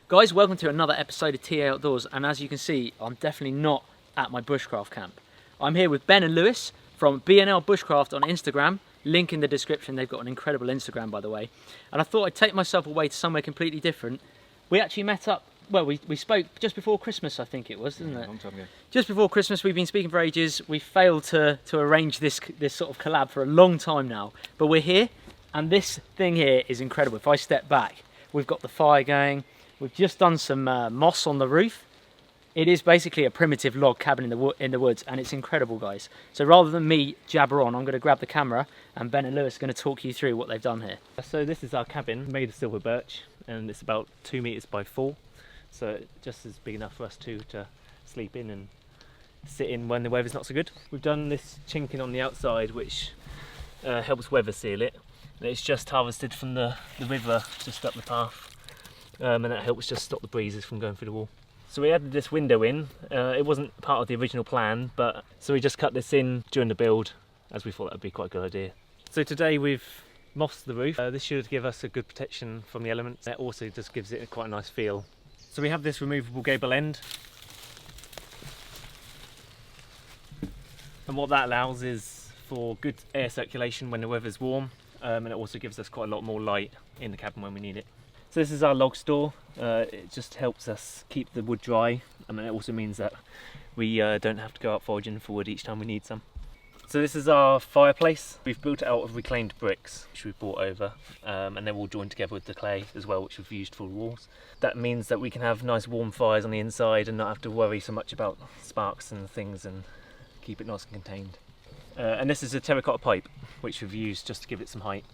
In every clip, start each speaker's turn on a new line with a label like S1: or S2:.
S1: Guys, welcome to another episode of TA Outdoors, and as you can see, I'm definitely not at my bushcraft camp. I'm here with Ben and Lewis from BNL Bushcraft on Instagram, link in the description. They've got an incredible Instagram, by the way. And I thought I'd take myself away to somewhere completely different. We actually met up, well, we spoke just before Christmas, I think it was, didn't it?
S2: A long time ago.
S1: Just before Christmas. We've been speaking for ages. We failed to arrange this sort of collab for a long time now, but we're here, and this thing here is incredible. If I step back, we've got the fire going. We've just done some moss on the roof. It is basically a primitive log cabin in the woods, and it's incredible, guys. So rather than me jabber on, I'm going to grab the camera, and Ben and Lewis are going to talk you through what they've done here.
S2: So this is our cabin, made of silver birch, and it's about 2 meters by 4. So just as big enough for us two to sleep in and sit in when the weather's not so good. We've done this chinking on the outside, which helps weather seal it. And it's just harvested from the river just up the path. And that helps just stop the breezes from going through the wall. So we added this window in. It wasn't part of the original plan, but so we just cut this in during the build, as we thought that would be quite a good idea. So today we've mossed the roof. This should give us a good protection from the elements. It also just gives it quite a nice feel. So we have this removable gable end, and what that allows is for good air circulation when the weather's warm, and it also gives us quite a lot more light in the cabin when we need it. So this is our log store. It just helps us keep the wood dry, and it also means that we don't have to go out foraging for wood each time we need some. So this is our fireplace. We've built it out of reclaimed bricks, which we've brought over, and they're all joined together with the clay as well, which we've used for the walls. That means that we can have nice warm fires on the inside and not have to worry so much about sparks and things, and keep it nice and contained. And this is a terracotta pipe, which we've used just to give it some height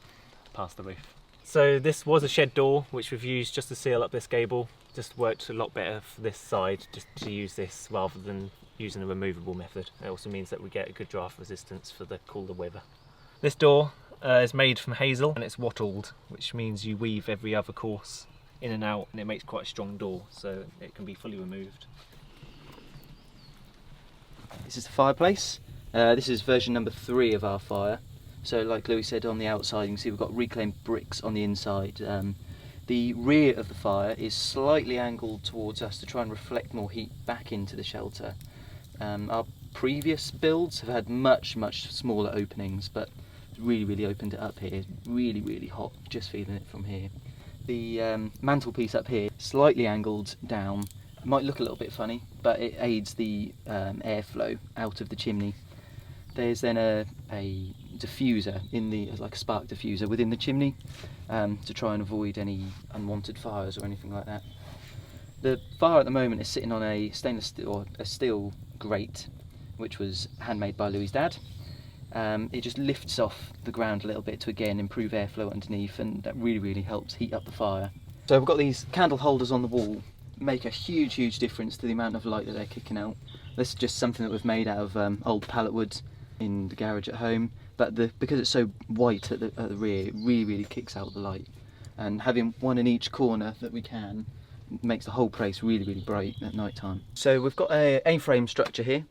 S2: past the roof. So this was a shed door, which we've used just to seal up this gable. Just worked a lot better for this side, just to use this rather than using a removable method. It also means that we get a good draft resistance for the cooler weather. This door is made from hazel, and it's wattled, which means you weave every other course in and out, and it makes quite a strong door, so it can be fully removed.
S3: This is the fireplace. This is version number 3 of our fire. So like Louis said, on the outside you can see we've got reclaimed bricks on the inside. The rear of the fire is slightly angled towards us to try and reflect more heat back into the shelter. Our previous builds have had much smaller openings, but really opened it up here. It's really hot, just feeling it from here. The mantelpiece up here, slightly angled down. It might look a little bit funny, but it aids the airflow out of the chimney. There's then a diffuser like a spark diffuser within the chimney to try and avoid any unwanted fires or anything like that. The fire at the moment is sitting on a stainless steel or a steel grate, which was handmade by Louis' dad. It just lifts off the ground a little bit to again improve airflow underneath, and that really helps heat up the fire. So we've got these candle holders on the wall, make a huge difference to the amount of light that they're kicking out. This is just something that we've made out of old pallet wood in the garage at home, but because it's so white at the rear, it really kicks out the light, and having one in each corner that we can makes the whole place really bright at night time. So we've got a A-frame structure here,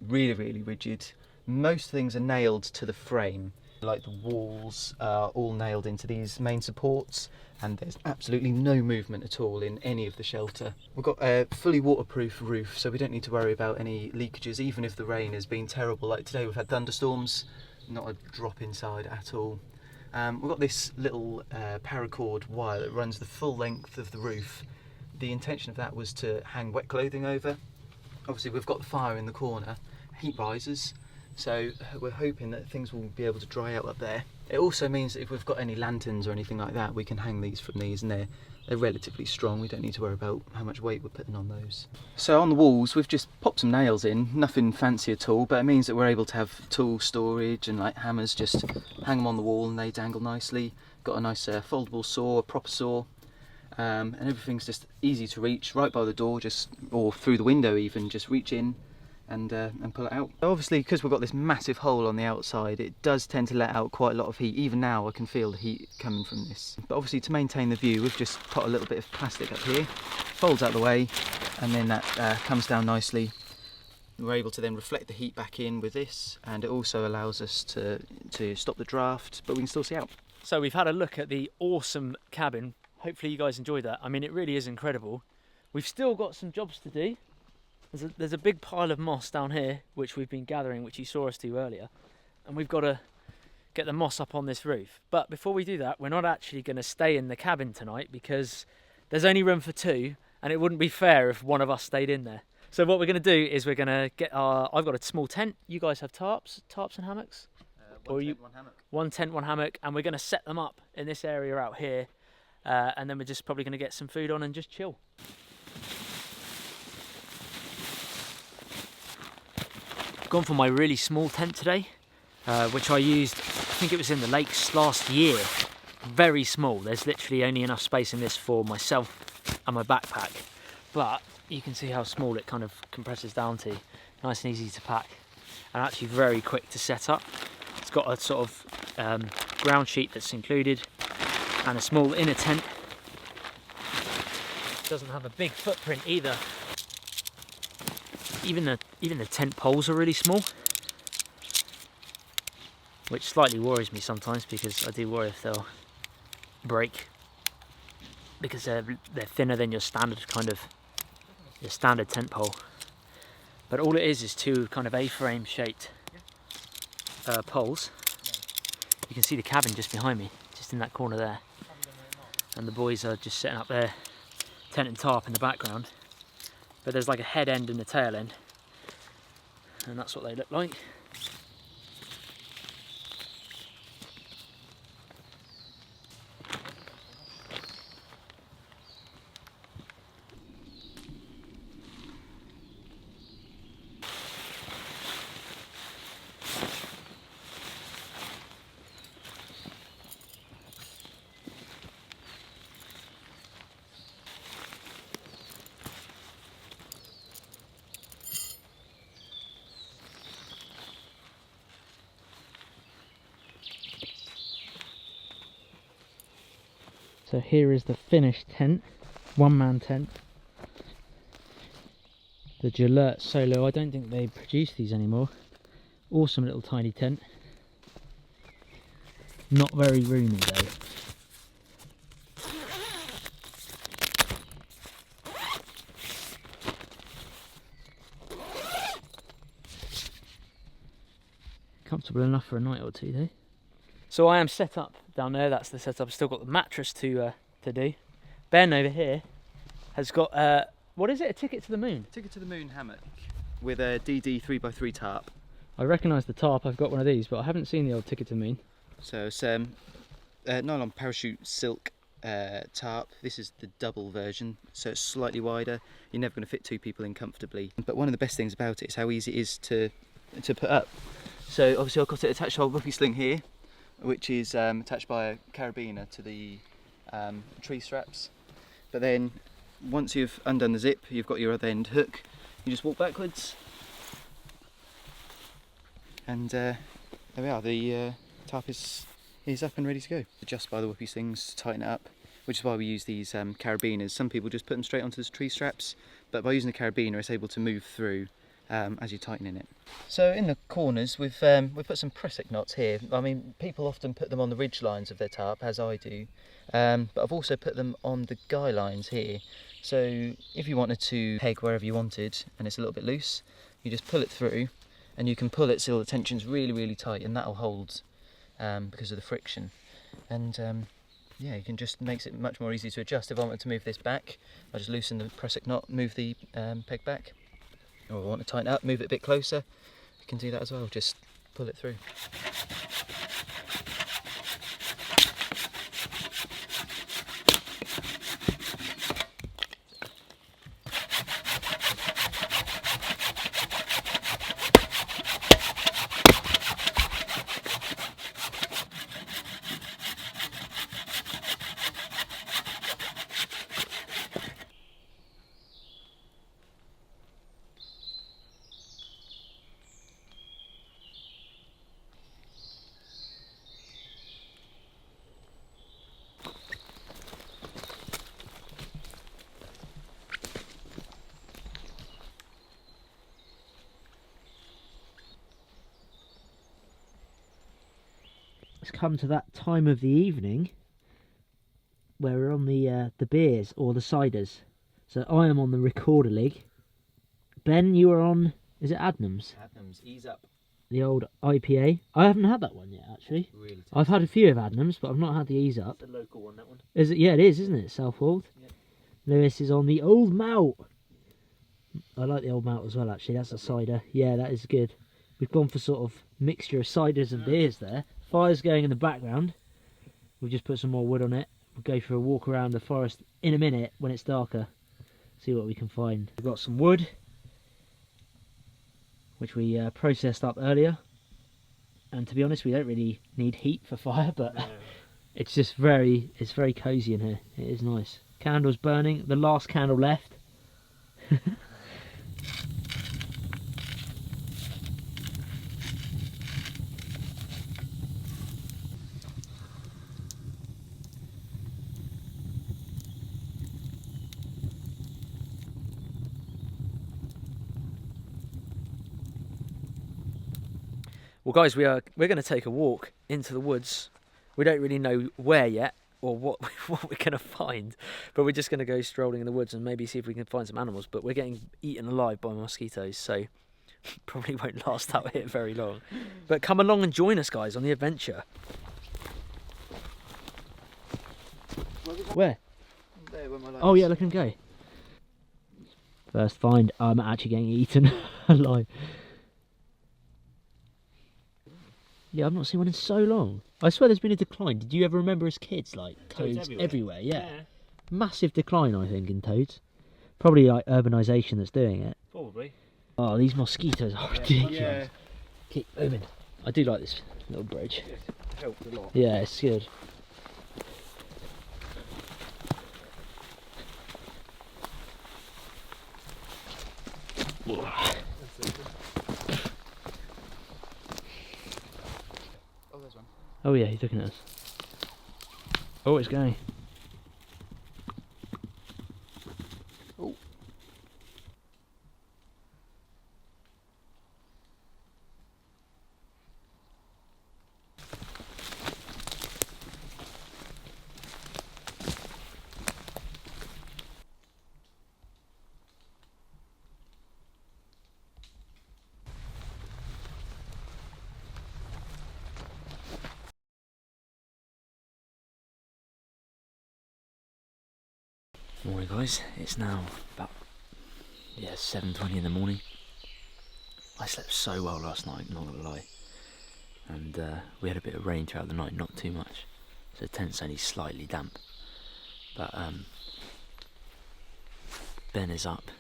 S3: really rigid. Most things are nailed to the frame, like the walls are all nailed into these main supports, and there's absolutely no movement at all in any of the shelter. We've got a fully waterproof roof, so we don't need to worry about any leakages, even if the rain has been terrible. Like today we've had thunderstorms, not a drop inside at all. We've got this little paracord wire that runs the full length of the roof. The intention of that was to hang wet clothing over. Obviously we've got the fire in the corner, heat rises, so we're hoping that things will be able to dry out up there. It also means that if we've got any lanterns or anything like that, we can hang these from these, and they're relatively strong. We don't need to worry about how much weight we're putting on those. So on the walls we've just popped some nails in, nothing fancy at all, but it means that we're able to have tool storage and like hammers, just hang them on the wall and they dangle nicely. Got a nice foldable saw, a proper saw, and everything's just easy to reach, right by the door, or through the window even, just reach in and pull it out. Obviously, because we've got this massive hole on the outside, it does tend to let out quite a lot of heat. Even now I can feel the heat coming from this. But obviously, to maintain the view, we've just put a little bit of plastic up here, folds out the way, and then that comes down nicely. We're able to then reflect the heat back in with this, and it also allows us to stop the draft, but we can still see out.
S1: So we've had a look at the awesome cabin hopefully you guys enjoyed that. I mean, it really is incredible. We've still got some jobs to do. There's a big pile of moss down here, which we've been gathering, which you saw us do earlier. And we've got to get the moss up on this roof. But before we do that, we're not actually going to stay in the cabin tonight because there's only room for two, and it wouldn't be fair if one of us stayed in there. So what we're going to do is we're going to get I've got a small tent. You guys have tarps and hammocks?
S3: One tent, one hammock.
S1: One tent, one hammock, and we're going to set them up in this area out here. And then we're just probably going to get some food on and just chill. I've gone for my really small tent today, which I used, I think it was in the lakes last year. Very small. There's literally only enough space in this for myself and my backpack. But you can see how small it kind of compresses down to. Nice and easy to pack. And actually very quick to set up. It's got a sort of ground sheet that's included. And a small inner tent. Doesn't have a big footprint either. Even the tent poles are really small, which slightly worries me sometimes because I do worry if they'll break because they're thinner than your standard tent pole. But all it is two kind of A-frame shaped poles. You can see the cabin just behind me, just in that corner there. And the boys are just setting up their tent and tarp in the background. But there's like a head end and a tail end. And that's what they look like. So here is the finished tent, one-man tent. The Gillette Solo, I don't think they produce these anymore. Awesome little tiny tent. Not very roomy though. Comfortable enough for a night or two though. So I am set up down there, that's the setup. I've still got the mattress to do. Ben over here has got, what is it, a ticket to the moon?
S3: Ticket to the moon hammock with a DD 3x3 tarp.
S1: I recognise the tarp, I've got one of these, but I haven't seen the old ticket to the moon.
S3: So it's nylon parachute silk tarp. This is the double version, so it's slightly wider. You're never going to fit two people in comfortably. But one of the best things about it is how easy it is to put up. So obviously I've got it attached to our whoopee sling here, which is attached by a carabiner to the tree straps. But then once you've undone the zip, you've got your other end hook. You just walk backwards, and there we are. The tarp is up and ready to go. Adjust by the whoopee slings to tighten it up, which is why we use these carabiners. Some people just put them straight onto the tree straps, but by using the carabiner, it's able to move through as you're tightening it. So in the corners we've put some prusik knots here. I mean, people often put them on the ridge lines of their tarp, as I do, but I've also put them on the guy lines here. So if you wanted to peg wherever you wanted and it's a little bit loose, you just pull it through, and you can pull it so the tension's really tight, and that'll hold because of the friction. And yeah, you can just makes it much more easy to adjust. If I want to move this back, I just loosen the prusik knot, move the peg back. Or if I want to tighten it up, move it a bit closer, you can do that as well, just pull it through.
S1: It's come to that time of the evening where we're on the beers or the ciders. So I am on the recorder league. Ben, you are on, is it Adnams?
S3: Adnams, ease up.
S1: The old IPA. I haven't had that one yet, actually.
S3: Really tasty.
S1: I've had a few of Adnams, but I've not had the ease up.
S2: It's a local one, that one.
S1: Is it? Yeah, it is, isn't it? Southwold.
S2: Yep.
S1: Lewis is on the old malt. I like the old malt as well, actually. That's a cider. Yeah, that is good. We've gone for sort of mixture of ciders and beers there. Fire's going in the background. We'll just put some more wood on it. We'll go for a walk around the forest in a minute when it's darker. See what we can find. We've got some wood, which we processed up earlier. And to be honest, we don't really need heat for fire, but
S2: No.
S1: it's just very cosy in here. It is nice. Candles burning. The last candle left. Well, guys, we're going to take a walk into the woods. We don't really know where yet or what we're going to find, but we're just going to go strolling in the woods and maybe see if we can find some animals. But we're getting eaten alive by mosquitoes, so probably won't last out here very long. But come along and join us, guys, on the adventure. Where?
S3: There, where my light
S1: Oh
S3: is.
S1: yeah, look at him go. First find, I'm actually getting eaten alive. Yeah, I've not seen one in so long. I swear there's been a decline. Did you ever remember as kids, like toads everywhere? Yeah. Massive decline, I think, in toads. Probably like urbanisation that's doing it.
S2: Probably.
S1: Oh, these mosquitoes are ridiculous.
S3: Yeah.
S1: Keep moving. I do like this little bridge.
S2: It helped a lot.
S1: Yeah, it's good.
S3: Oh, there's one.
S1: Oh yeah, he's looking at us. Oh, it's going.
S3: Oh.
S1: Morning, guys. It's now about 7:20 in the morning. I slept so well last night, not gonna lie. And we had a bit of rain throughout the night, not too much, so the tent's only slightly damp. But Ben is up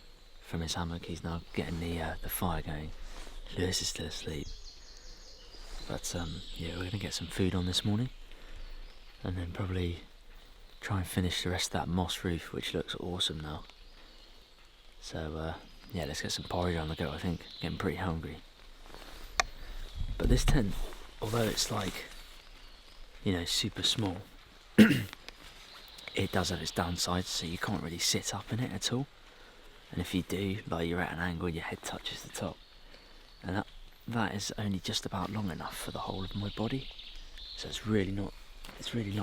S1: from his hammock. He's now getting the fire going. Lewis is still asleep. But yeah, we're gonna get some food on this morning, and then probably try and finish the rest of that moss roof, which looks awesome now. So yeah, let's get some porridge on the go. I think getting pretty hungry. But this tent, although it's like, you know, super small, it does have its downsides, so you can't really sit up in it at all. And if you do, like, you're at an angle, your head touches the top, and that is only just about long enough for the whole of my body. So it's really not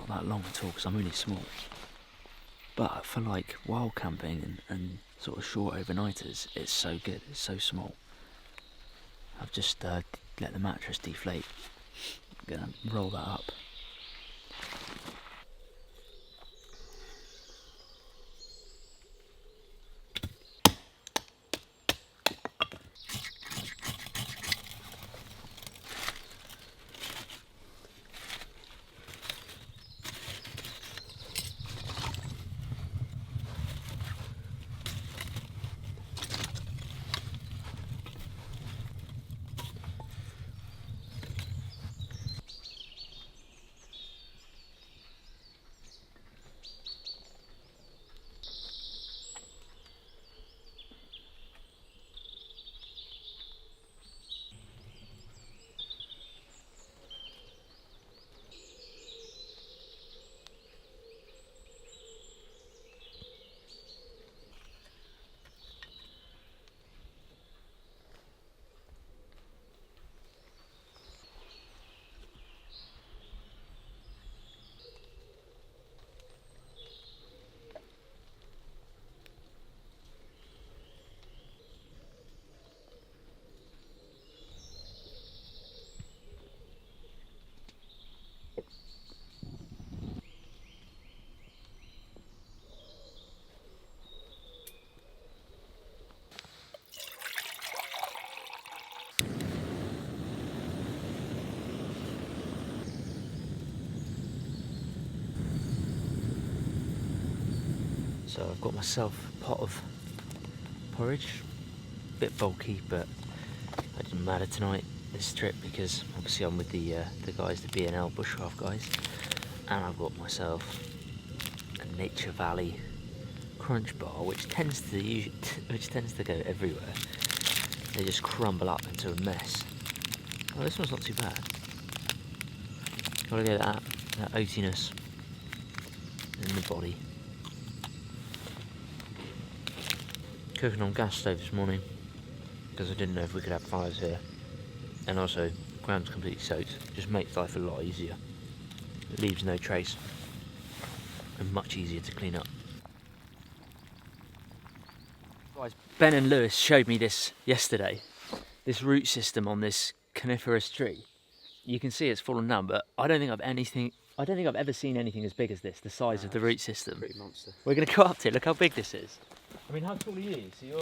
S1: that long at all, because I'm really small. But for like wild camping and sort of short overnighters, it's so good. It's so small. I've just let the mattress deflate. I'm gonna roll that up. So I've got myself a pot of porridge, a bit bulky, but it didn't matter tonight, this trip, because obviously I'm with the guys, the B&L bushcraft guys, and I've got myself a Nature Valley crunch bar, which tends to go everywhere. They just crumble up into a mess. Oh, this one's not too bad. Gotta get that oatiness in the body. Cooking on gas stove this morning because I didn't know if we could have fires here, and also ground's completely soaked. Just makes life a lot easier. It leaves no trace and much easier to clean up. Guys, Ben and Lewis showed me this yesterday, this root system on this coniferous tree. You can see it's fallen down, but I don't think I've ever seen anything as big as this, the size of the root system.
S3: Pretty monster.
S1: We're going to go up to it. Look how big this is. I mean, how tall are you? So you're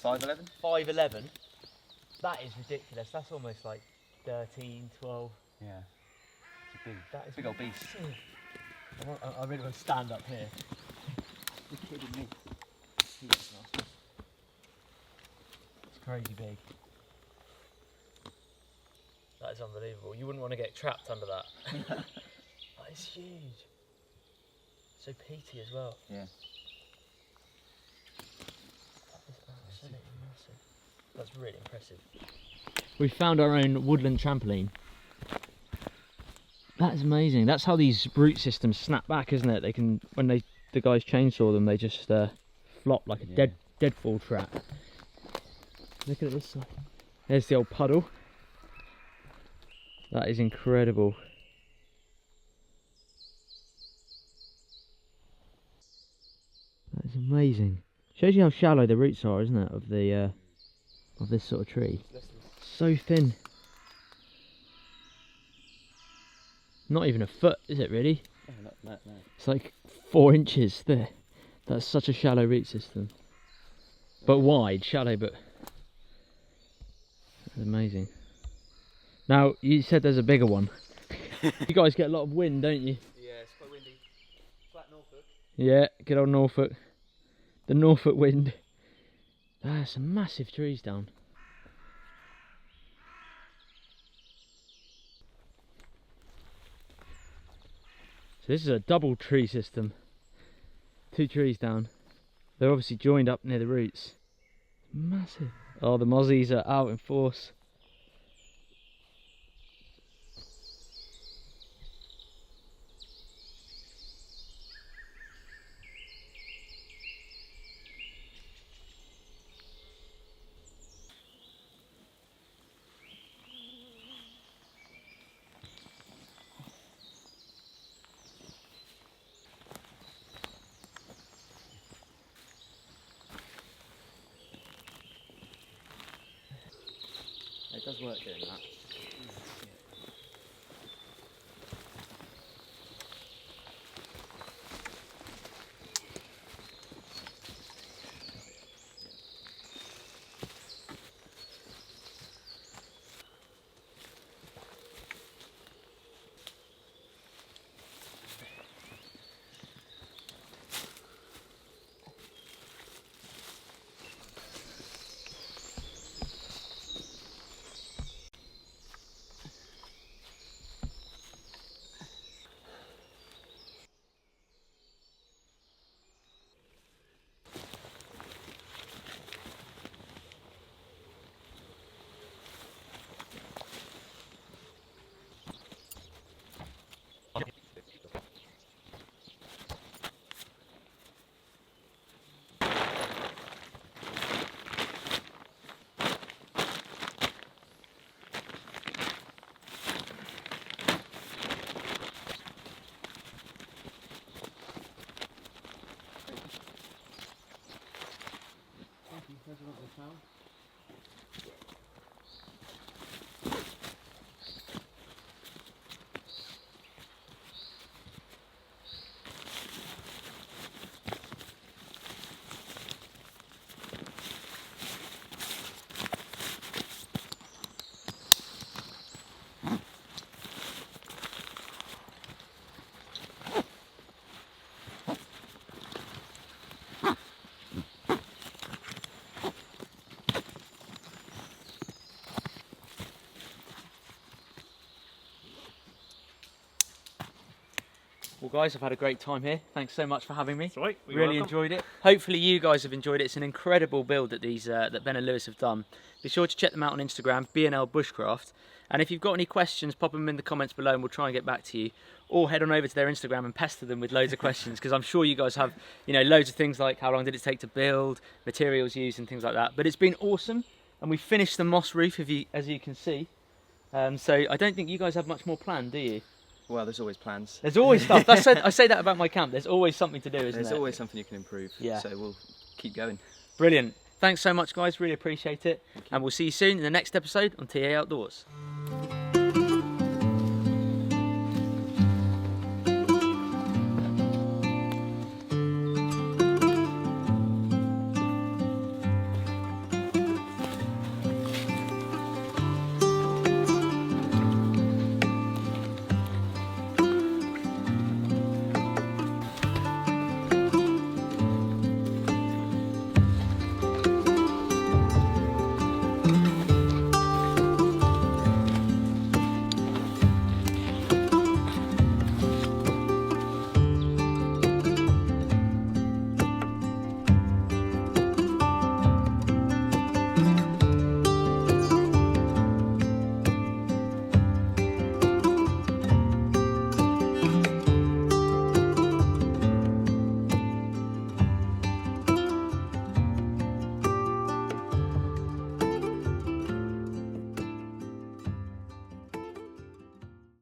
S3: 5'11"?
S1: 5'11". That is ridiculous. That's almost like 13, 12.
S3: Yeah. It's a big,
S1: That is
S3: big old beast.
S1: I really want to stand up here.
S3: You're kidding me.
S1: It's crazy big. That is unbelievable. You wouldn't want to get trapped under that. That is huge. So peaty as well.
S3: Yeah.
S1: That is absolutely massive. That's really impressive. We found our own woodland trampoline. That is amazing. That's how these root systems snap back, isn't it? They can, when the guys chainsaw them, they just flop like a deadfall trap. Look at this side. There's the old puddle. That is incredible. That is amazing. Shows you how shallow the roots are, isn't it, of the of this sort of tree. So thin. Not even a foot, is it really?
S3: No.
S1: It's like 4 inches there. That's such a shallow root system. But wide, shallow, but that's amazing. Now, you said there's a bigger one. You guys get a lot of wind, don't you?
S3: Yeah, it's quite windy. Flat Norfolk.
S1: Yeah, good old Norfolk. The Norfolk wind. There's some massive trees down. So this is a double tree system. 2 trees down. They're obviously joined up near the roots. Massive. Oh, the mozzies are out in force. It does work doing that. guys. I've had a great time here. Thanks so much for having me.
S2: That's right.
S1: Really enjoyed it. Hopefully you guys have enjoyed it. It's an incredible build that that Ben and Lewis have done. Be sure to check them out on Instagram, B&L Bushcraft. And if you've got any questions, pop them in the comments below and we'll try and get back to you. Or head on over to their Instagram and pester them with loads of questions, because I'm sure you guys have, loads of things like how long did it take to build, materials used and things like that. But it's been awesome, and we finished the moss roof, as you can see. So I don't think you guys have much more planned, do you?
S3: Well, there's always plans.
S1: There's always stuff. I say that about my camp. There's always something to do, isn't there?
S3: There's always something you can improve.
S1: Yeah.
S3: So we'll keep going.
S1: Brilliant. Thanks so much, guys. Really appreciate it. And we'll see you soon in the next episode on TA Outdoors.